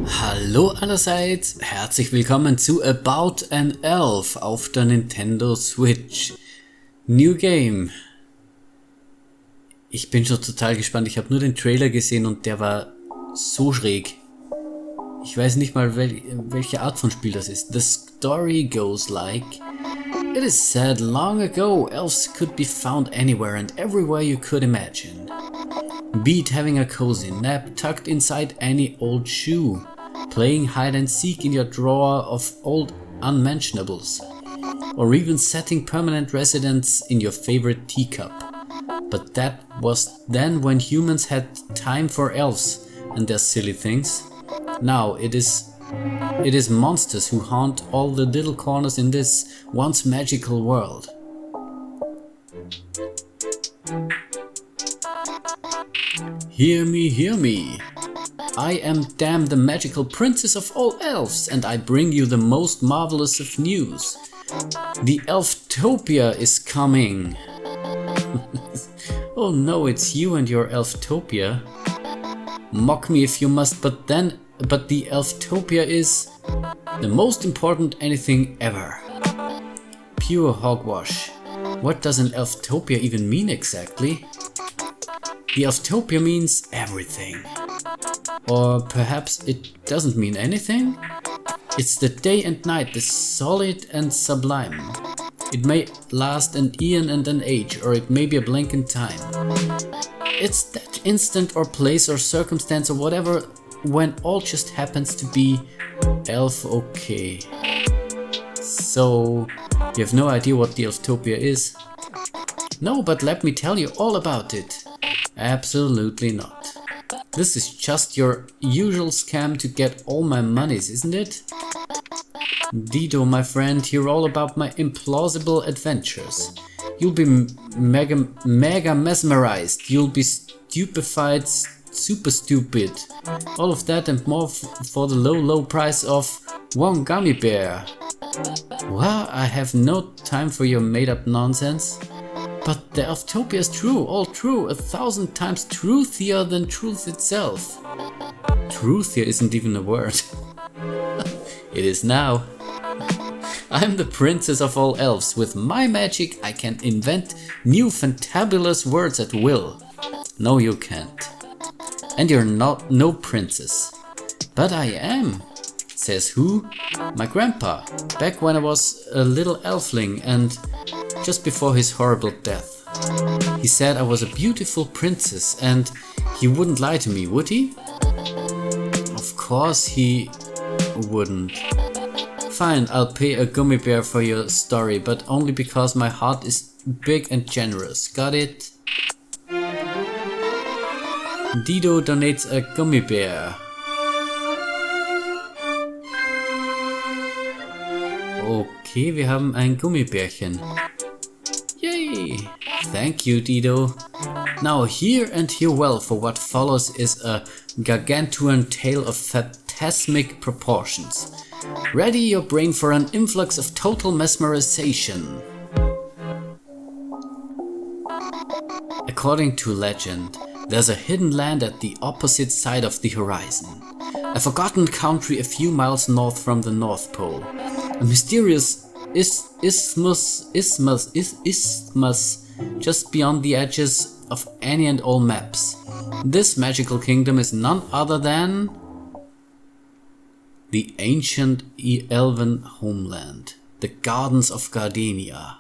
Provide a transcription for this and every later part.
Hallo allerseits, herzlich willkommen zu About an Elf auf der Nintendo Switch. New Game. Ich bin schon total gespannt, ich habe nur den Trailer gesehen und der war so schräg. Ich weiß nicht mal welche Art von Spiel das ist. The story goes like: It is said long ago elves could be found anywhere and everywhere you could imagine. Be it having a cozy nap tucked inside any old shoe, playing hide and seek in your drawer of old unmentionables, or even setting permanent residence in your favorite teacup. But that was then when humans had time for elves and their silly things. Now it is monsters who haunt all the little corners in this once magical world. Hear me. I am Dam, the magical princess of all elves, and I bring you the most marvelous of news. The Elftopia is coming. Oh no, it's you and your Elftopia. Mock me if you must, but the Elftopia is the most important anything ever. Pure hogwash. What does an Elftopia even mean exactly? The Elftopia means everything. Or perhaps it doesn't mean anything? It's the day and night, the solid and sublime. It may last an eon and an age, or it may be a blink in time. It's that instant or place or circumstance or whatever when all just happens to be elf-okay. So, you have no idea what the Elftopia is? No, but let me tell you all about it. Absolutely not. This is just your usual scam to get all my monies, isn't it? Dido, my friend, hear all about my implausible adventures. You'll be mega mesmerized. You'll be stupefied, super stupid. All of that and more for the low price of one gummy bear. Well, I have no time for your made-up nonsense. But the Elftopia is true, all true, 1,000 times truthier than truth itself. Truthier isn't even a word. It is now. I'm the princess of all elves. With my magic I can invent new fantabulous words at will. No, you can't. And you're no princess. But I am. Says who? My grandpa. Back when I was a little elfling and just before his horrible death. He said I was a beautiful princess and he wouldn't lie to me, would he? Of course he wouldn't. Fine, I'll pay a gummy bear for your story, but only because my heart is big and generous. Got it? Dido donates a gummy bear. Okay, wir haben ein Gummibärchen. Yay! Thank you, Dido. Now hear and hear well, for what follows is a gargantuan tale of phantasmic proportions. Ready your brain for an influx of total mesmerization. According to legend, there's a hidden land at the opposite side of the horizon. A forgotten country a few miles north from the North Pole. A mysterious isthmus just beyond the edges of any and all maps. This magical kingdom is none other than the ancient elven homeland, the Gardens of Gardenia.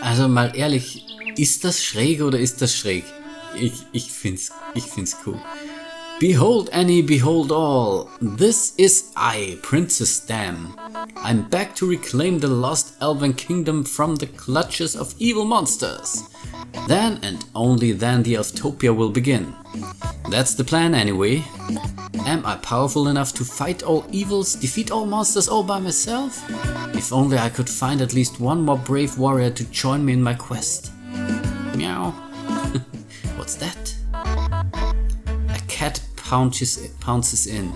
Also mal ehrlich, ist das schräg oder ist das schräg? Ich find's cool. Behold any, behold all. This is I, Princess Dam. I'm back to reclaim the lost elven kingdom from the clutches of evil monsters. Then and only then the Elftopia will begin. That's the plan anyway. Am I powerful enough to fight all evils, defeat all monsters all by myself? If only I could find at least one more brave warrior to join me in my quest. Meow. What's that? A cat pounces in.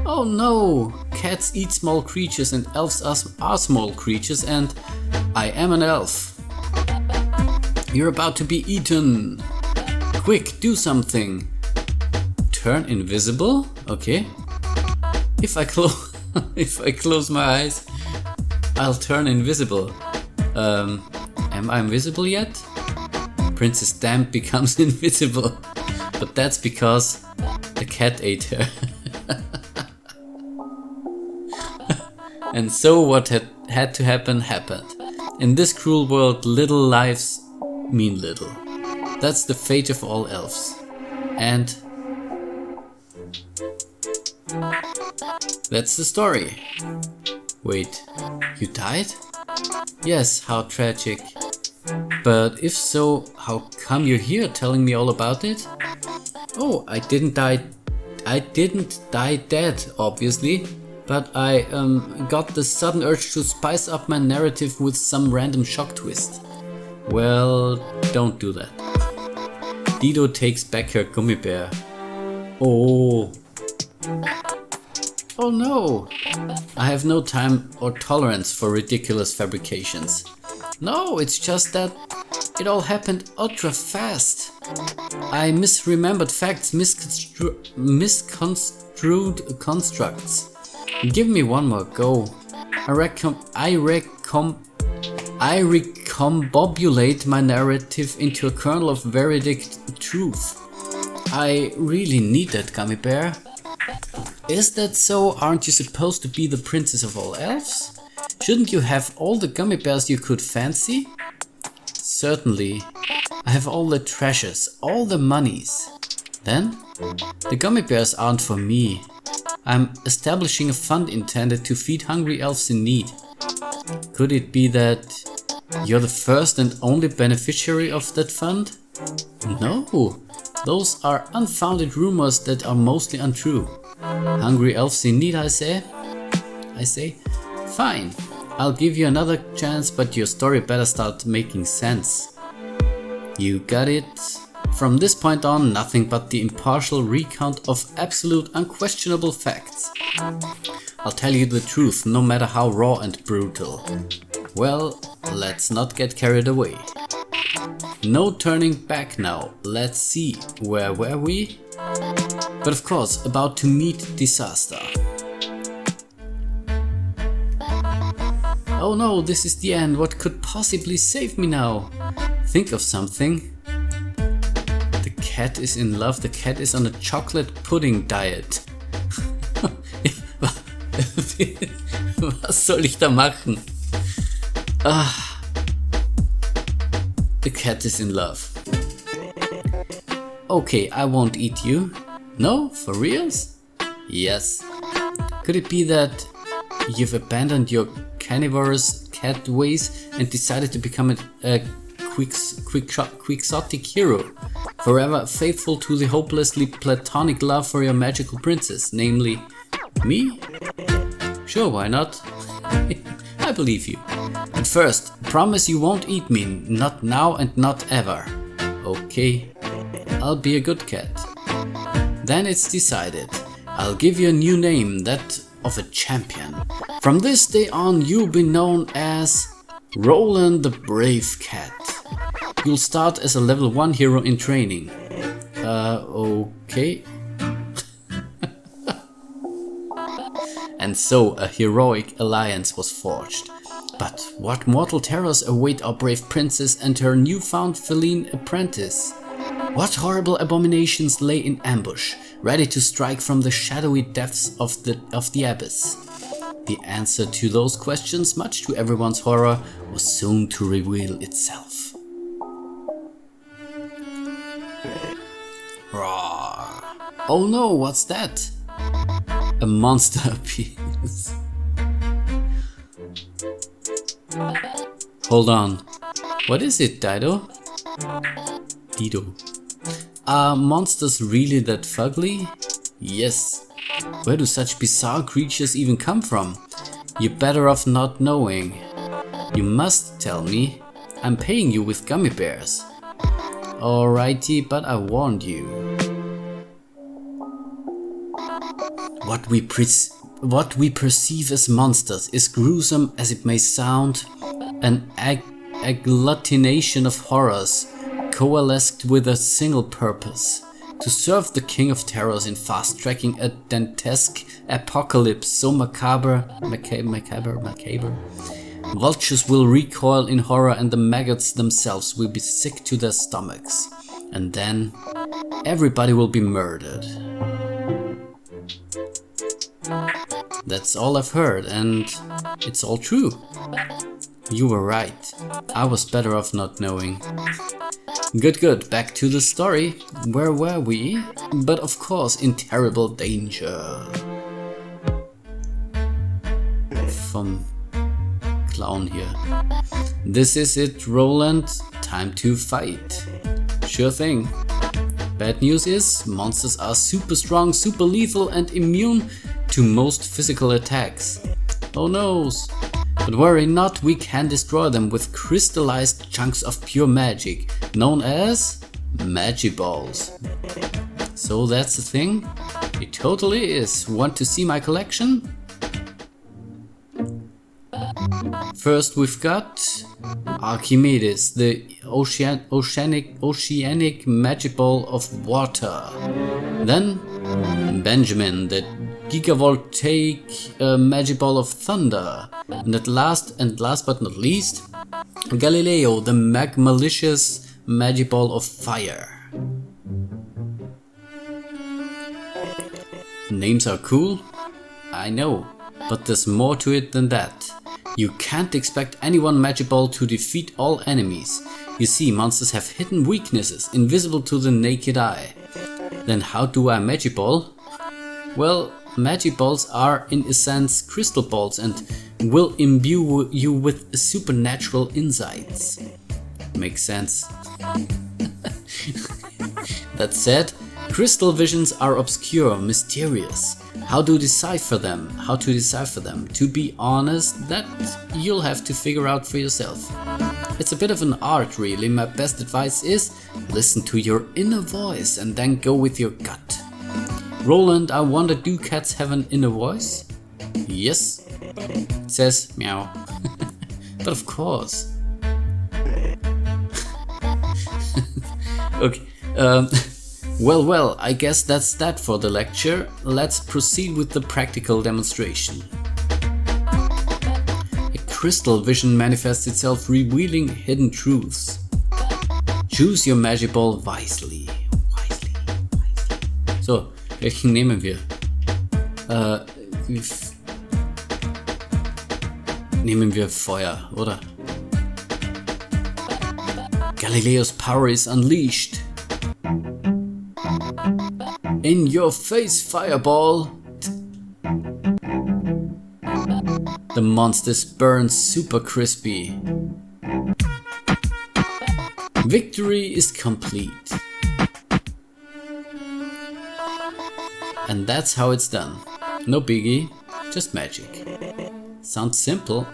Oh no! Cats eat small creatures and elves are small creatures, and I am an elf. You're about to be eaten! Quick, do something! Turn invisible? Okay. If I close my eyes, I'll turn invisible. Am I invisible yet? Princess Damp becomes invisible. But that's because the cat ate her. And so what had to happen happened. In this cruel world, little lives mean little. That's the fate of all elves. And that's the story. Wait, you died? Yes, how tragic. But if so, how come you're here telling me all about it? Oh, I didn't die dead, obviously, but I got the sudden urge to spice up my narrative with some random shock twist. Well, don't do that. Dido takes back her gummy bear. Oh. Oh no! I have no time or tolerance for ridiculous fabrications. No, it's just that it all happened ultra fast. I misremembered facts, misconstrued constructs. Give me one more go. I recombobulate my narrative into a kernel of veridic truth. I really need that gummy bear. Is that so? Aren't you supposed to be the princess of all elves? Shouldn't you have all the gummy bears you could fancy? Certainly. I have all the treasures, all the monies. Then? The gummy bears aren't for me. I'm establishing a fund intended to feed hungry elves in need. Could it be that you're the first and only beneficiary of that fund? No. Those are unfounded rumors that are mostly untrue. Hungry elves in need, I say? Fine. I'll give you another chance, but your story better start making sense. You got it? From this point on, nothing but the impartial recount of absolute unquestionable facts. I'll tell you the truth, no matter how raw and brutal. Well, let's not get carried away. No turning back now. Let's see, where were we? But of course, about to meet disaster. Oh no, this is the end. What could possibly save me now? Think of something. The cat is in love. The cat is on a chocolate pudding diet. Was soll ich da machen? The cat is in love. Okay, I won't eat you. No? For reals? Yes. Could it be that you've abandoned your carnivorous cat ways and decided to become a quixotic hero, forever faithful to the hopelessly platonic love for your magical princess, namely me? Sure, why not? I believe you. But first, promise you won't eat me, not now and not ever. Okay, I'll be a good cat. Then it's decided. I'll give you a new name, that of a champion. From this day on, you'll be known as Roland the Brave Cat. You'll start as a level 1 hero in training. Okay. And so a heroic alliance was forged. But what mortal terrors await our brave princess and her newfound feline apprentice? What horrible abominations lay in ambush, ready to strike from the shadowy depths of the abyss? The answer to those questions, much to everyone's horror, was soon to reveal itself. Roar. Oh no, what's that? A monster appears. Hold on. What is it, Dido? Are monsters really that fugly? Yes. Where do such bizarre creatures even come from? You're better off not knowing. You must tell me. I'm paying you with gummy bears. Alrighty, but I warned you. What we perceive as monsters is gruesome as it may sound, an agglutination of horrors coalesced with a single purpose: to serve the King of Terrors in fast-tracking a dantesque apocalypse so macabre. Vultures will recoil in horror and the maggots themselves will be sick to their stomachs. And then everybody will be murdered. That's all I've heard, and it's all true. You were right. I was better off not knowing. Good. Back to the story. Where were we? But of course, in terrible danger. From Clown here. This is it, Roland. Time to fight. Sure thing. Bad news is, monsters are super strong, super lethal, and immune to most physical attacks. Oh no! But worry not, we can destroy them with crystallized chunks of pure magic, known as Magiballs. So that's the thing? It totally is. Want to see my collection? First we've got Archimedes, the oceanic Magiball of water. Then Benjamin, the gigavoltaic Magiball of thunder. And last but not least, Galileo, the malicious Magiball of fire. Names are cool, I know, but there's more to it than that. You can't expect any one Magiball to defeat all enemies. You see, monsters have hidden weaknesses, invisible to the naked eye. Then how do I Magiball? Well, Magiballs are in a sense crystal balls and will imbue you with supernatural insights. Makes sense. That said, crystal visions are obscure, mysterious. How to decipher them? To be honest, that you'll have to figure out for yourself. It's a bit of an art really. My best advice is listen to your inner voice and then go with your gut. Roland, I wonder, do cats have an inner voice? Yes. It says meow. But of course. Okay. Well, I guess that's that for the lecture. Let's proceed with the practical demonstration. A crystal vision manifests itself revealing hidden truths. Choose your Magiball wisely. So, welchen nehmen wir? Nehmen wir Feuer, oder? Galileo's power is unleashed. In your face, fireball! The monsters burn super crispy. Victory is complete. And that's how it's done. No biggie, just magic. Sounds simple,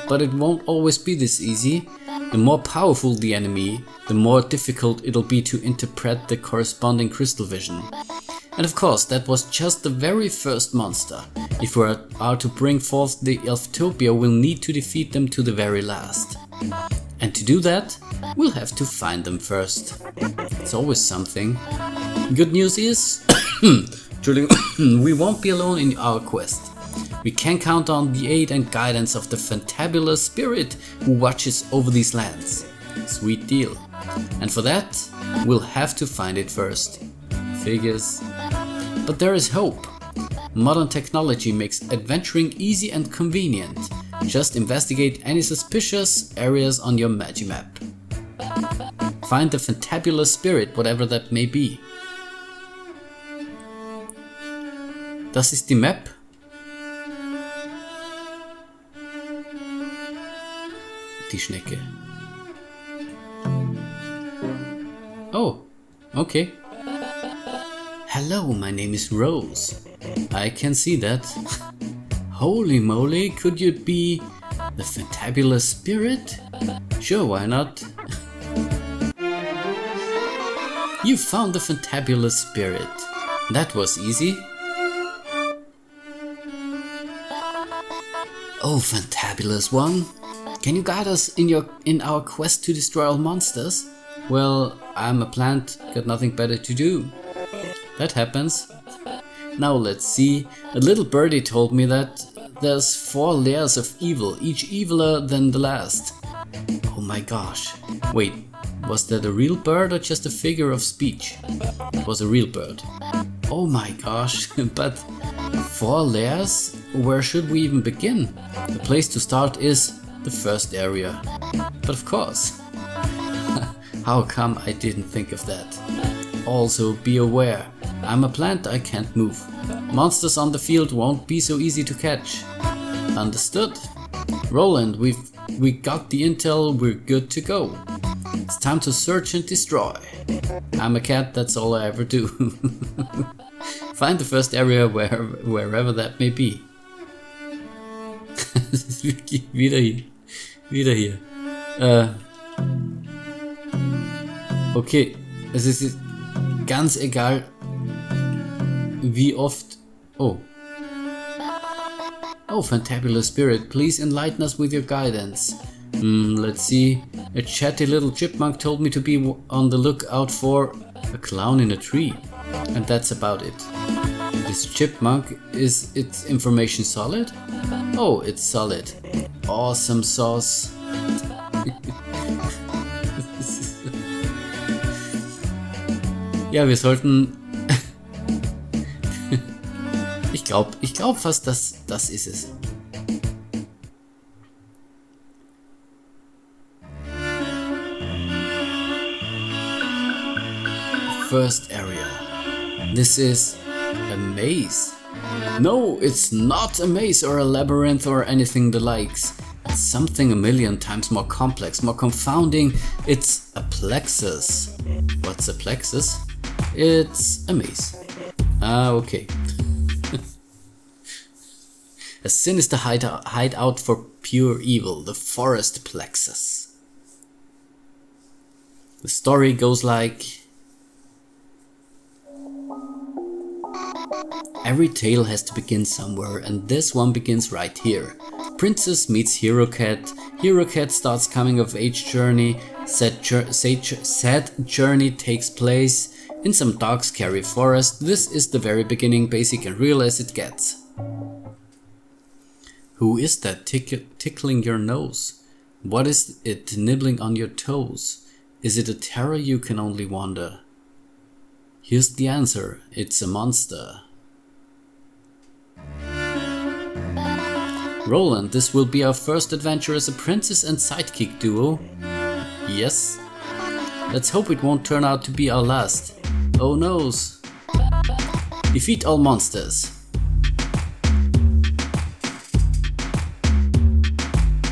but it won't always be this easy. The more powerful the enemy, the more difficult it'll be to interpret the corresponding crystal vision. And of course, that was just the very first monster. If we are to bring forth the Elftopia, we'll need to defeat them to the very last. And to do that, we'll have to find them first. It's always something. Good news is, we won't be alone in our quest. We can count on the aid and guidance of the fantabulous spirit who watches over these lands. Sweet deal. And for that, we'll have to find it first. Figures. But there is hope. Modern technology makes adventuring easy and convenient. Just investigate any suspicious areas on your Magimap. Find the fantabulous spirit, whatever that may be. Das ist die Map. Die Schnecke. Oh, okay. Hello, my name is Rose. I can see that. Holy moly, could you be the fantabulous spirit? Sure, why not? You found the fantabulous spirit. That was easy. Oh, fantabulous one. Can you guide us in our quest to destroy all monsters? Well, I'm a plant, got nothing better to do. That happens. Now let's see. A little birdie told me that there's 4 layers of evil, each eviler than the last. Oh my gosh. Wait, was that a real bird or just a figure of speech? It was a real bird. Oh my gosh, but 4 layers? Where should we even begin? The place to start is the first area. But of course. How come I didn't think of that? Also, be aware, I'm a plant, I can't move. Monsters on the field won't be so easy to catch. Understood? Roland, we got the intel, we're good to go. It's time to search and destroy. I'm a cat, that's all I ever do. Find the first area wherever that may be. wieder hier. Okay, es ist ganz egal, wie oft... Oh. Oh, fantabulous spirit, please enlighten us with your guidance. Let's see. A chatty little chipmunk told me to be on the lookout for a clown in a tree. And that's about it. This chipmunk, is its information solid? Oh, it's solid. Awesome sauce. Ja, wir sollten... ich glaub fast, das ist es. First area. This is a maze. No, it's not a maze or a labyrinth or anything the likes. It's something a million times more complex, more confounding. It's a plexus. What's a plexus? It's a maze. Ah, okay. A sinister hideout for pure evil, the forest plexus. The story goes like... Every tale has to begin somewhere, and this one begins right here. Princess meets Hero Cat. Hero Cat starts coming of age journey. Sad journey takes place in some dark scary forest. This is the very beginning, basic and real as it gets. Who is that tickling your nose? What is it nibbling on your toes? Is it a terror you can only wonder? Here's the answer, it's a monster. Roland, this will be our first adventure as a princess and sidekick duo. Yes? Let's hope it won't turn out to be our last. Oh noes. Defeat all monsters.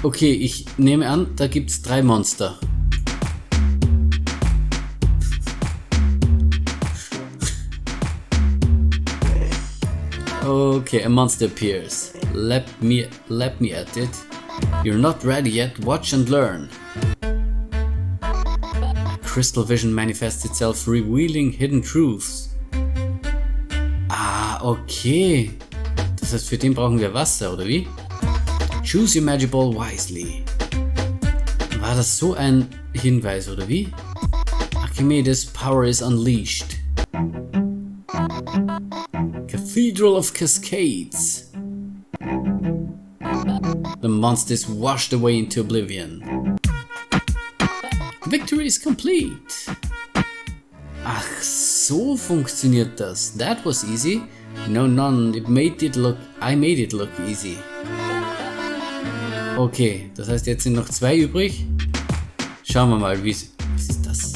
Okay, ich nehme an, da gibt's 3 Monster. Okay, a monster appears. Let me at it. You're not ready yet, watch and learn. Crystal vision manifests itself, revealing hidden truths. Ah, okay. Das heißt, für den brauchen wir Wasser, oder wie? Choose your magic ball wisely. War das so ein Hinweis, oder wie? Archimedes' power is unleashed. Cathedral of Cascades. The monster is washed away into oblivion. Victory is complete. Ach, so funktioniert das. That was easy. No, none. I made it look easy. Okay, das heißt, jetzt sind noch 2 übrig. Schauen wir mal, was ist das?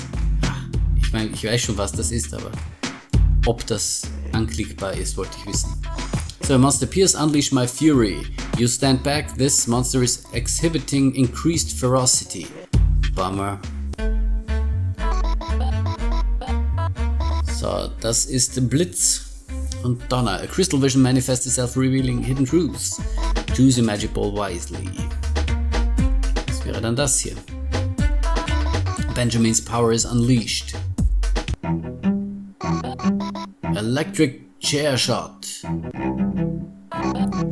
Ich meine, ich weiß schon, was das ist, aber ob das anklickbar ist, wollte ich wissen. So, a monster appears, unleash my fury. You stand back, this monster is exhibiting increased ferocity. Bummer. So, das ist Blitz und Donner. A crystal vision manifests itself, revealing hidden truths. Choose your magic ball wisely. Was wäre dann das hier? Benjamin's power is unleashed. Electric chair shot.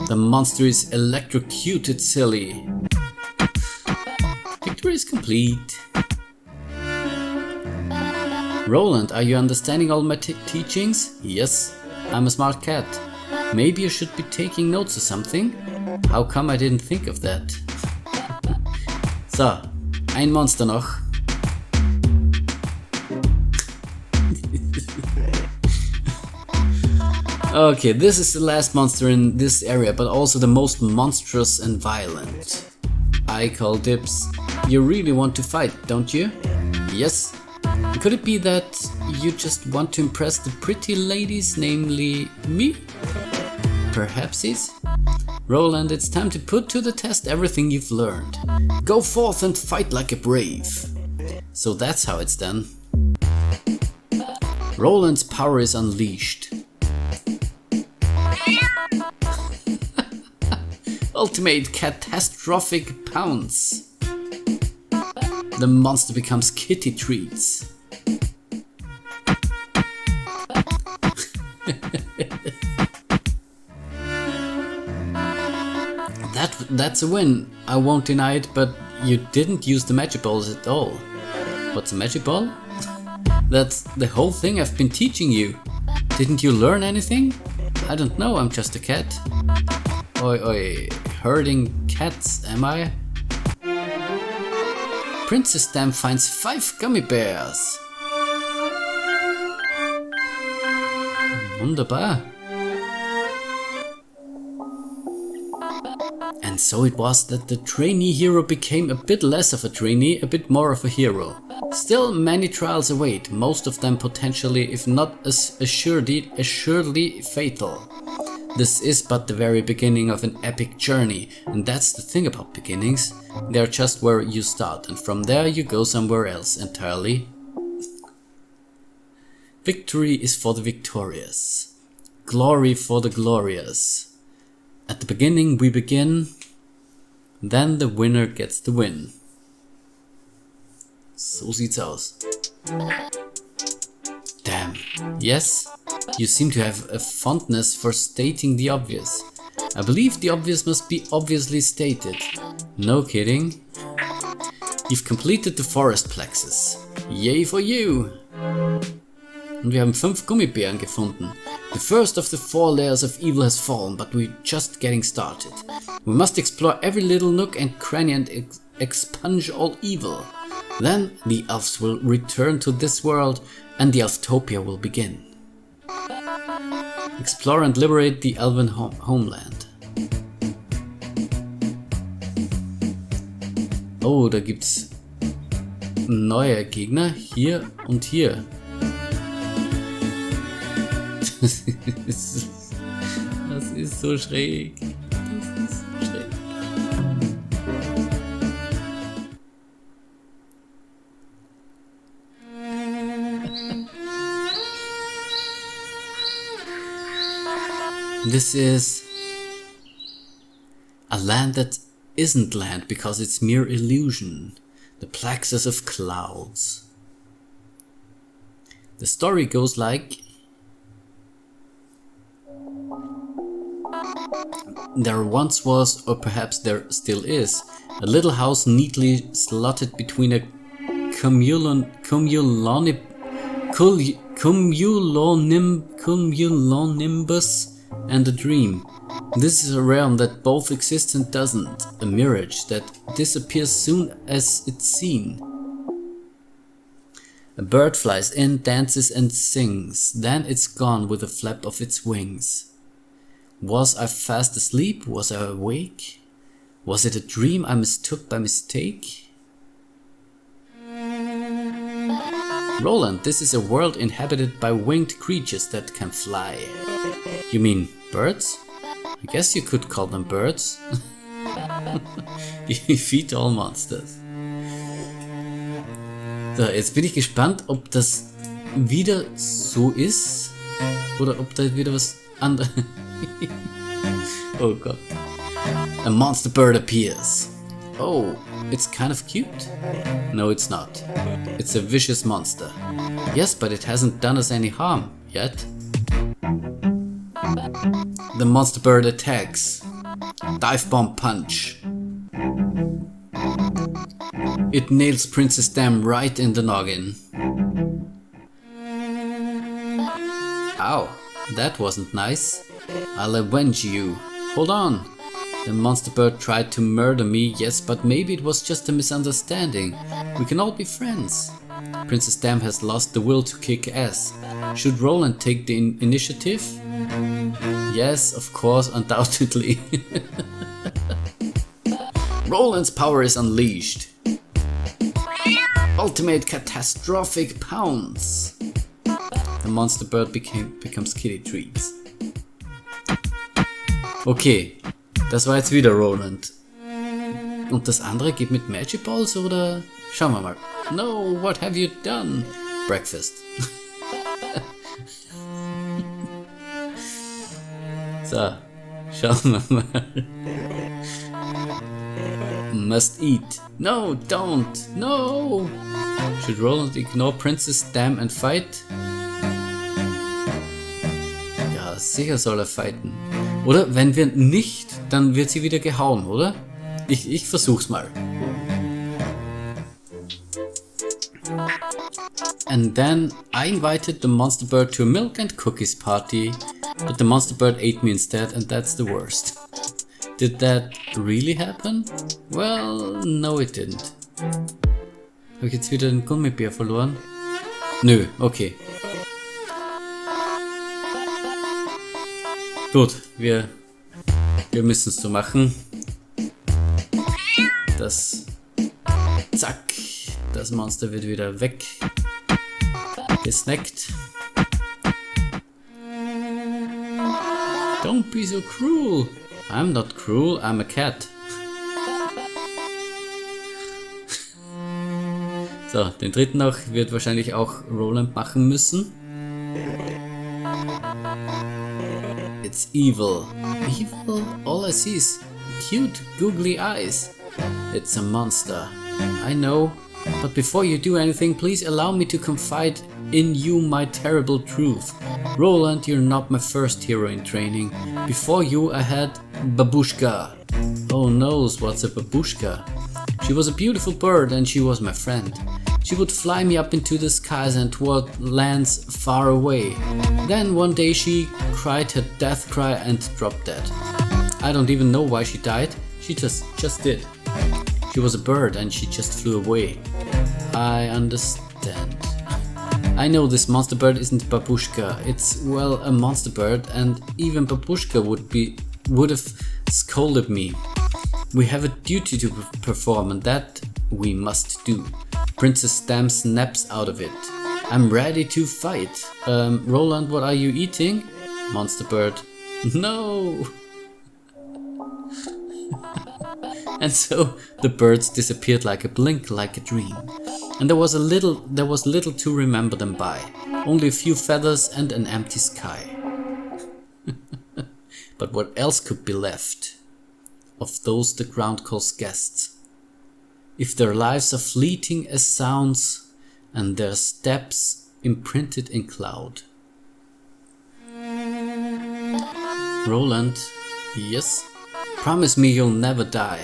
The monster is electrocuted, silly. Victory is complete. Roland, are you understanding all my teachings? Yes, I'm a smart cat. Maybe you should be taking notes or something? How come I didn't think of that? So, ein Monster noch. Okay, this is the last monster in this area, but also the most monstrous and violent. I call dibs. You really want to fight, don't you? Yes. Could it be that you just want to impress the pretty ladies, namely me? Perhaps is. Roland, it's time to put to the test everything you've learned. Go forth and fight like a brave. So that's how it's done. Roland's power is unleashed. Ultimate catastrophic pounce. The monster becomes kitty treats. That's a win. I won't deny it, but you didn't use the magic balls at all. What's a magic ball? That's the whole thing I've been teaching you. Didn't you learn anything? I don't know, I'm just a cat. Oi oi, herding cats, am I? Princess Dam finds 5 Gummibärs. Wunderbar. And so it was that the trainee hero became a bit less of a trainee, a bit more of a hero. Still, many trials await, most of them potentially, if not as assuredly fatal. This is but the very beginning of an epic journey, and that's the thing about beginnings. They're just where you start, and from there you go somewhere else entirely. Victory is for the victorious. Glory for the glorious. At the beginning we begin, then the winner gets the win. So sieht's aus. Damn. Yes, you seem to have a fondness for stating the obvious. I believe the obvious must be obviously stated. No kidding. You've completed the forest plexus. Yay for you! Und wir haben 5 Gummibären gefunden. The first of the 4 layers of evil has fallen, but we're just getting started. We must explore every little nook and cranny and expunge all evil. Then the elves will return to this world and the Elftopia will begin. Explore and liberate the elven homeland. Oh, da gibt's neue Gegner hier und hier. Das ist so schräg. Das ist so schräg. This is a land that isn't land because it's mere illusion. The plexus of clouds. The story goes like: there once was, or perhaps there still is, a little house neatly slotted between a cumulonimbus and a dream. This is a realm that both exists and doesn't, a mirage that disappears soon as it's seen. A bird flies in, dances and sings, then it's gone with a flap of its wings. Was I fast asleep? Was I awake? Was it a dream I mistook by mistake? Roland, this is a world inhabited by winged creatures that can fly. You mean birds? I guess you could call them birds. You feed all monsters. So, jetzt bin ich gespannt, ob das wieder so ist oder ob da wieder was anderes. Oh Gott. A monster bird appears. Oh, it's kind of cute. No, it's not. It's a vicious monster. Yes, but it hasn't done us any harm yet. The monster bird attacks. Dive bomb punch. It nails Princess Dam right in the noggin. Ow, that wasn't nice. I'll avenge you. Hold on. The monster bird tried to murder me, yes, but maybe it was just a misunderstanding. We can all be friends. Princess Dam has lost the will to kick ass. Should Roland take the initiative? Yes, of course, undoubtedly. Roland's power is unleashed. Ultimate catastrophic pounce. The monster bird becomes kitty treats. Okay, das war jetzt wieder Roland. Und das andere geht mit Magic Balls oder? Schauen wir mal. No, what have you done? Breakfast. So, schauen wir mal. Must eat. No, don't. No. Should Roland ignore Princess Dam and fight? Ja, sicher soll er fighten. Oder wenn wir nicht, dann wird sie wieder gehauen, oder? Ich versuch's mal. And then I invited the monster bird to a milk and cookies party, but the monster bird ate me instead, and that's the worst. Did that really happen? Well, no it didn't. Habe ich jetzt wieder den Gummibär verloren? Nö, okay. Gut, wir müssen es so machen. Zack, das Monster wird wieder weg gesnackt. Don't be so cruel. I'm not cruel, I'm a cat. So, den dritten noch wird wahrscheinlich auch Roland machen müssen. It's evil. Evil? All I see is cute, googly eyes. It's a monster. I know. But before you do anything, please allow me to confide in you my terrible truth. Roland, you're not my first hero in training. Before you, I had Babushka. Oh knows what's a babushka. She was a beautiful bird and she was my friend. She would fly me up into the skies and toward lands far away. Then one day she cried her death cry and dropped dead. I don't even know why she died, she just did. She was a bird and she just flew away. I understand. I know this monster bird isn't Babushka, it's, well, a monster bird, and even Babushka would have scolded me. We have a duty to perform and that we must do. Princess Dam snaps out of it. I'm ready to fight. Roland, what are you eating? Monster bird. No! And so the birds disappeared like a blink, like a dream. And there was little to remember them by. Only a few feathers and an empty sky. But what else could be left of those the ground calls guests? If their lives are fleeting as sounds and their steps imprinted in cloud. Roland, yes? Promise me you'll never die.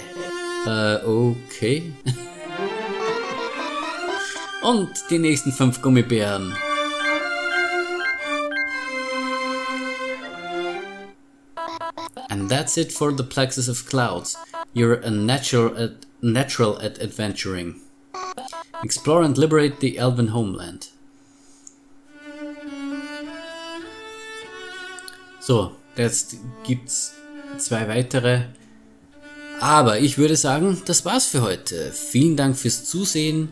Okay. Und die nächsten 5 Gummibären. And that's it for the Plexus of Clouds. You're a natural at adventuring. Explore and liberate the elven homeland. So, jetzt gibt's 2 weitere. Aber ich würde sagen, das war's für heute. Vielen Dank fürs Zusehen.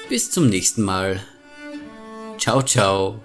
Bis zum nächsten Mal. Ciao, ciao.